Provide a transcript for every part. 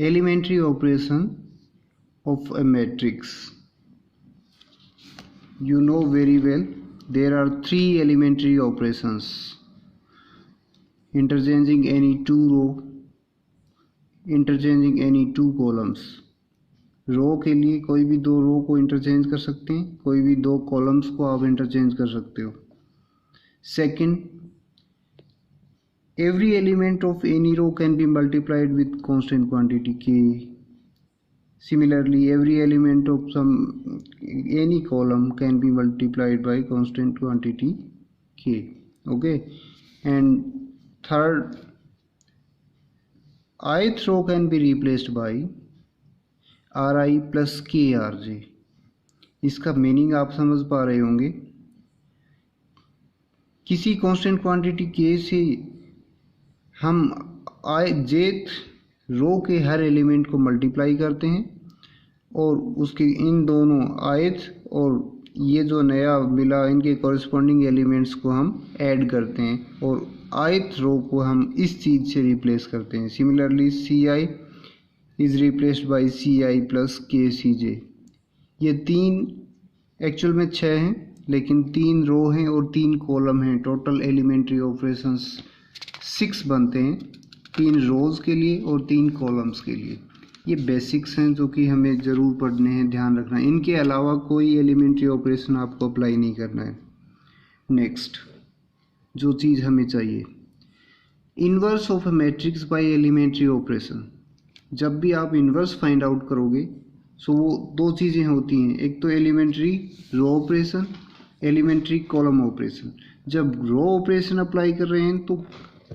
elementary operation of a matrix. You know very well there are three elementary operations: interchanging any two row, interchanging any two columns. रो के लिए कोई भी दो रो को interchange कर सकते हैं, कोई भी दो कॉलम्स को आप इंटरचेंज कर सकते हो. Second, every element of any row can be multiplied with constant quantity k. Similarly, every element of any column can be multiplied by constant quantity k. Okay, and third, ith row can be replaced by ri plus krj. इसका meaning आप समझ पा रहे होंगे. किसी constant quantity k से हम जेथ रो के हर एलिमेंट को मल्टीप्लाई करते हैं और उसके इन दोनों आयथ और ये जो नया मिला इनके कॉरस्पॉन्डिंग एलिमेंट्स को हम ऐड करते हैं और आयथ रो को हम इस चीज़ से रिप्लेस करते हैं. Similarly C I is replaced by C I plus K C जे. ये तीन एक्चुअल में 6 हैं, लेकिन 3 रो हैं और 3 कॉलम हैं. टोटल एलिमेंट्री ऑपरेशंस 6 बनते हैं, 3 रोज़ के लिए और 3 कॉलम्स के लिए. ये बेसिक्स हैं जो कि हमें ज़रूर पढ़ने हैं, ध्यान रखना है. इनके अलावा कोई एलिमेंट्री ऑपरेशन आपको अप्लाई नहीं करना है. नेक्स्ट जो चीज़ हमें चाहिए, inverse of a matrix by elementary operation. जब भी आप इन्वर्स फाइंड आउट करोगे सो वो दो चीज़ें होती हैं, एक तो elementary row operation, elementary column operation. जब रो ऑपरेशन अप्लाई कर रहे हैं तो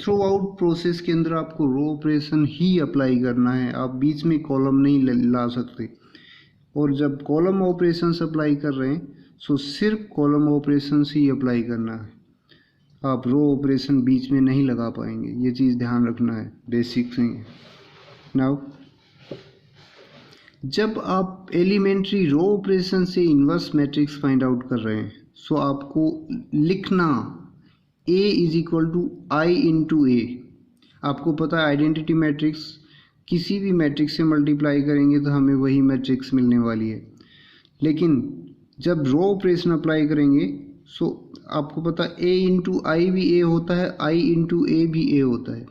थ्रू आउट प्रोसेस के अंदर आपको रो ऑपरेशन ही अप्लाई करना है, आप बीच में कॉलम नहीं ला सकते. और जब कॉलम ऑपरेशन अप्लाई कर रहे हैं सो सिर्फ कॉलम ऑपरेशन ही अप्लाई करना है, आप रो ऑपरेशन बीच में नहीं लगा पाएंगे. ये चीज़ ध्यान रखना है, बेसिक्स हैं. नाउ जब आप एलिमेंट्री रो ऑपरेशन से इन्वर्स मैट्रिक्स फाइंड आउट कर रहे हैं सो आपको लिखना A is equal to I into A. आपको पता है आइडेंटिटी मैट्रिक्स किसी भी मैट्रिक्स से मल्टीप्लाई करेंगे तो हमें वही मैट्रिक्स मिलने वाली है. लेकिन जब रो ऑपरेशन अप्लाई करेंगे सो आपको पता है A इंटू आई भी A होता है, I इंटू A भी A होता है.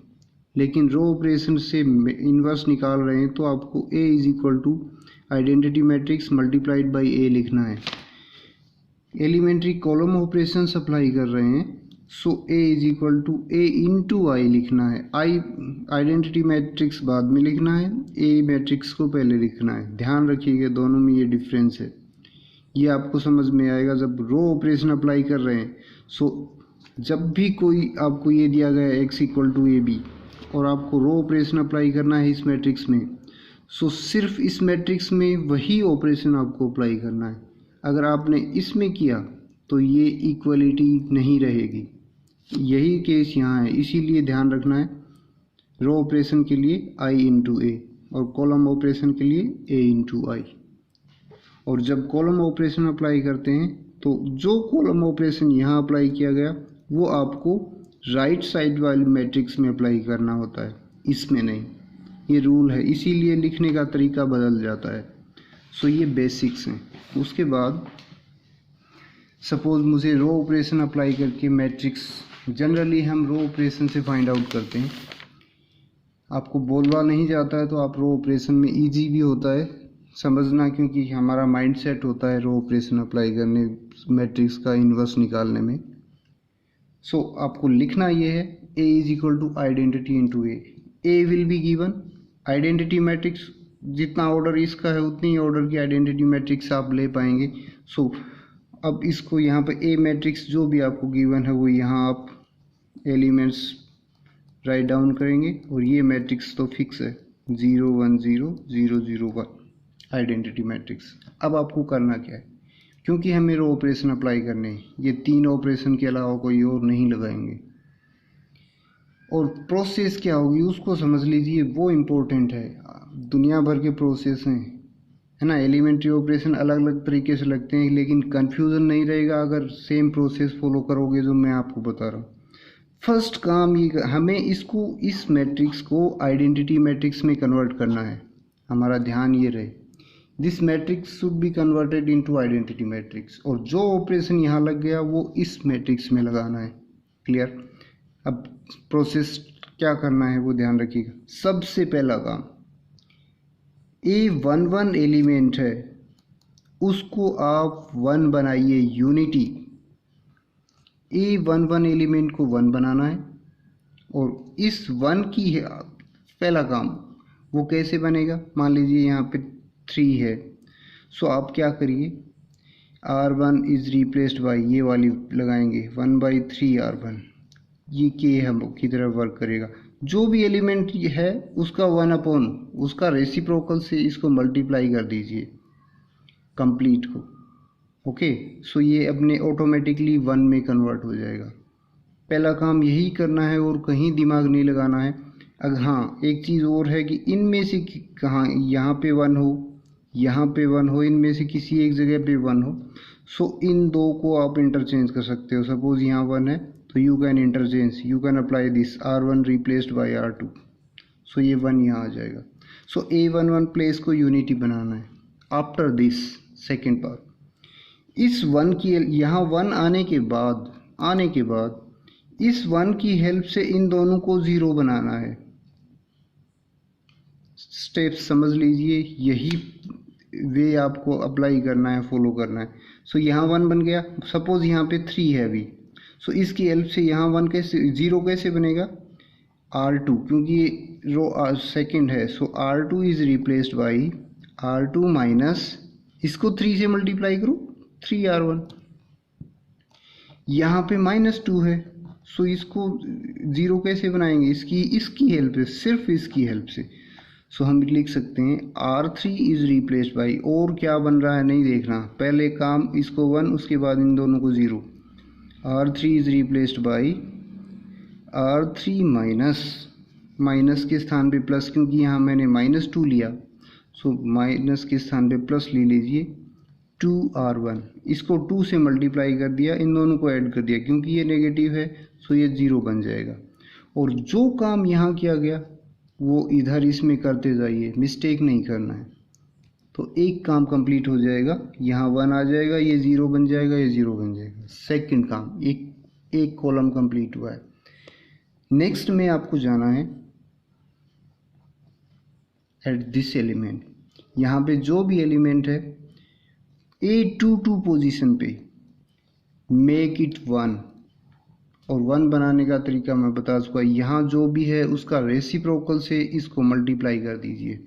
लेकिन रो ऑपरेशन से इन्वर्स निकाल रहे हैं तो आपको A is equal to identity matrix multiplied by A लिखना है. एलिमेंट्री कॉलम ऑपरेशन अप्लाई कर रहे हैं so A is equal to A into I लिखना है. आई आइडेंटिटी मैट्रिक्स बाद में लिखना है, A मैट्रिक्स को पहले लिखना है. ध्यान रखिएगा दोनों में ये डिफरेंस है, ये आपको समझ में आएगा जब रो ऑपरेशन अप्लाई कर रहे हैं. सो जब भी कोई आपको ये दिया गया है x equal to A B और आपको रो ऑपरेशन अप्लाई करना है इस मैट्रिक्स में, सो सिर्फ इस मैट्रिक्स में वही ऑपरेशन आपको अप्लाई करना है. अगर आपने इसमें किया तो ये इक्वलिटी नहीं रहेगी. यही केस यहाँ है, इसीलिए ध्यान रखना है रो ऑपरेशन के लिए i इंटू ए और कॉलम ऑपरेशन के लिए a इंटू आई. और जब कॉलम ऑपरेशन अप्लाई करते हैं तो जो कॉलम ऑपरेशन यहाँ अप्लाई किया गया वो आपको राइट साइड वाले मैट्रिक्स में अप्लाई करना होता है, इसमें नहीं. ये रूल है, इसीलिए लिखने का तरीका बदल जाता है. सो ये बेसिक्स हैं. उसके बाद सपोज मुझे रो ऑपरेशन अप्लाई करके मैट्रिक्स, जनरली हम रो ऑपरेशन से फाइंड आउट करते हैं. आपको बोलवा नहीं जाता है तो आप रो ऑपरेशन में इजी भी होता है समझना, क्योंकि हमारा माइंड सेट होता है रो ऑपरेशन अप्लाई करने मैट्रिक्स का इन्वर्स निकालने में. सो आपको लिखना ये है A is equal to identity into A. A will be given identity matrix, जितना ऑर्डर इसका है उतनी ही ऑर्डर की आइडेंटिटी मैट्रिक्स आप ले पाएंगे. सो अब इसको यहाँ पे ए मैट्रिक्स जो भी आपको गिवन है वो यहाँ आप एलिमेंट्स राइट डाउन करेंगे और ये मैट्रिक्स तो फिक्स है 0 1 0 0 0 1 आइडेंटिटी मैट्रिक्स. अब आपको करना क्या है, क्योंकि हमें रो ऑपरेशन अप्लाई करने हैं, ये 3 ऑपरेशन के अलावा कोई और नहीं लगाएंगे. और प्रोसेस क्या होगी उसको समझ लीजिए, वो इम्पोर्टेंट है. दुनिया भर के प्रोसेस हैं, है ना. एलिमेंट्री ऑपरेशन अलग अलग तरीके से लगते हैं, लेकिन कन्फ्यूज़न नहीं रहेगा अगर सेम प्रोसेस फॉलो करोगे जो मैं आपको बता रहा हूँ. फर्स्ट काम ये हमें इसको इस मैट्रिक्स को आइडेंटिटी मैट्रिक्स में कन्वर्ट करना है। हमारा ध्यान ये रहे, this matrix should be converted into identity matrix, और जो ऑपरेशन यहाँ लग गया वो इस मैट्रिक्स में लगाना है। क्लियर? अब प्रोसेस क्या करना है वो ध्यान रखिएगा। सबसे पहला काम, A11 एलिमेंट है उसको आप 1 बनाइए, यूनिटी। A11 एलिमेंट को 1 बनाना है, और इस 1 की है पहला काम वो कैसे बनेगा। मान लीजिए यहाँ पे 3 है, सो आप क्या करिए, R1 इज रिप्लेस्ड बाई, ये वाली लगाएंगे 1/3 R1, ये के हम की तरह वर्क करेगा। जो भी एलिमेंट है उसका 1/, उसका रेसिप्रोकल से इसको मल्टीप्लाई कर दीजिए कंप्लीट को। ओके, सो ये अपने ऑटोमेटिकली 1 में कन्वर्ट हो जाएगा। पहला काम यही करना है और कहीं दिमाग नहीं लगाना है। अगर हाँ, एक चीज़ और है कि इनमें से कहाँ, यहाँ पे 1 हो, यहाँ पे 1 हो, इनमें से किसी एक जगह पे 1 हो, सो इन दो को आप इंटरचेंज कर सकते हो। सपोज यहाँ 1 है तो you can interchange, you can apply this R1 replaced by R2, सो ये 1 यहाँ आ जाएगा। सो A11 प्लेस को यूनिटी बनाना है। आफ्टर दिस सेकेंड पार्ट, इस 1 की यहाँ 1 आने के बाद इस 1 की हेल्प से इन दोनों को 0 बनाना है। स्टेप्स समझ लीजिए, यही वे आपको अप्लाई करना है, फॉलो करना है। सो यहाँ 1 बन गया, सपोज यहाँ पे 3 है अभी, सो इसकी हेल्प से यहाँ 1 कैसे 0 कैसे बनेगा, R2, क्योंकि ये रो सेकेंड है, सो R2 is replaced by R2 minus, इसको 3 से मल्टीप्लाई करो 3R1, यहाँ पे -2 है, सो इसको 0 कैसे बनाएंगे, इसकी हेल्प से, सिर्फ इसकी हेल्प से। सो हम लिख सकते हैं R3 इज रिप्लेस्ड बाई, और क्या बन रहा है नहीं देखना, पहले काम इसको 1, उसके बाद इन दोनों को 0। R3 is replaced by R3 minus के स्थान पे प्लस, क्योंकि यहाँ मैंने -2 लिया, सो माइनस के स्थान पे प्लस ले लीजिए 2R1, इसको 2 से मल्टीप्लाई कर दिया, इन दोनों को ऐड कर दिया, क्योंकि ये नेगेटिव है सो ये 0 बन जाएगा। और जो काम यहाँ किया गया वो इधर इसमें करते जाइए, मिस्टेक नहीं करना है। तो एक काम कंप्लीट हो जाएगा, यहाँ 1 आ जाएगा, ये 0 बन जाएगा, ये 0 बन जाएगा। सेकंड काम, एक कॉलम कंप्लीट हुआ है। नेक्स्ट में आपको जाना है एट दिस एलिमेंट, यहाँ पे जो भी एलिमेंट है A22 पोजीशन पे मेक इट 1, और 1 बनाने का तरीका मैं बता चुका। यहाँ जो भी है उसका रेसिप्रोकल से इसको मल्टीप्लाई कर दीजिए,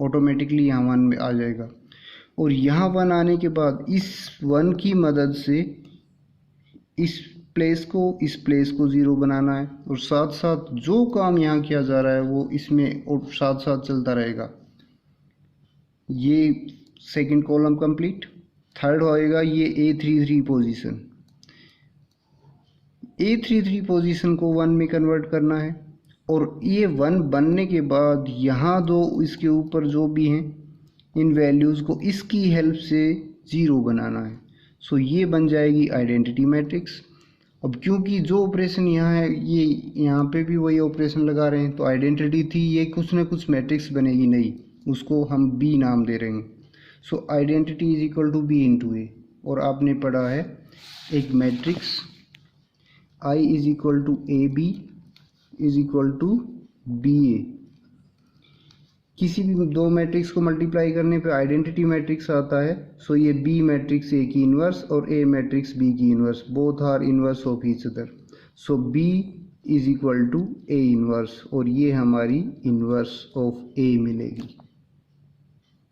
ऑटोमेटिकली यहाँ 1 में आ जाएगा। और यहाँ 1 आने के बाद इस 1 की मदद से इस प्लेस को 0 बनाना है, और साथ साथ जो काम यहाँ किया जा रहा है वो इसमें और साथ साथ चलता रहेगा। ये सेकंड कॉलम कंप्लीट। थर्ड होएगा ये A33 पोजीशन, A33 पोजीशन को 1 में कन्वर्ट करना है, और ये 1 बनने के बाद यहाँ दो इसके ऊपर जो भी हैं इन वैल्यूज़ को इसकी हेल्प से 0 बनाना है। सो ये बन जाएगी आइडेंटिटी मैट्रिक्स। अब क्योंकि जो ऑपरेशन यहाँ है ये यहाँ पे भी वही ऑपरेशन लगा रहे हैं, तो आइडेंटिटी थी, ये कुछ ना कुछ मैट्रिक्स बनेगी नहीं, उसको हम B नाम दे रहे हैं। So identity is equal to B into A, और आपने पढ़ा है एक matrix I is equal to AB is equal to BA। किसी भी दो मैट्रिक्स को मल्टीप्लाई करने पे आइडेंटिटी मैट्रिक्स आता है। सो ये B मैट्रिक्स A की इन्वर्स और A मैट्रिक्स B की inverse, both are inverse of each other. So B is equal to A inverse, और ये हमारी इन्वर्स ऑफ A मिलेगी।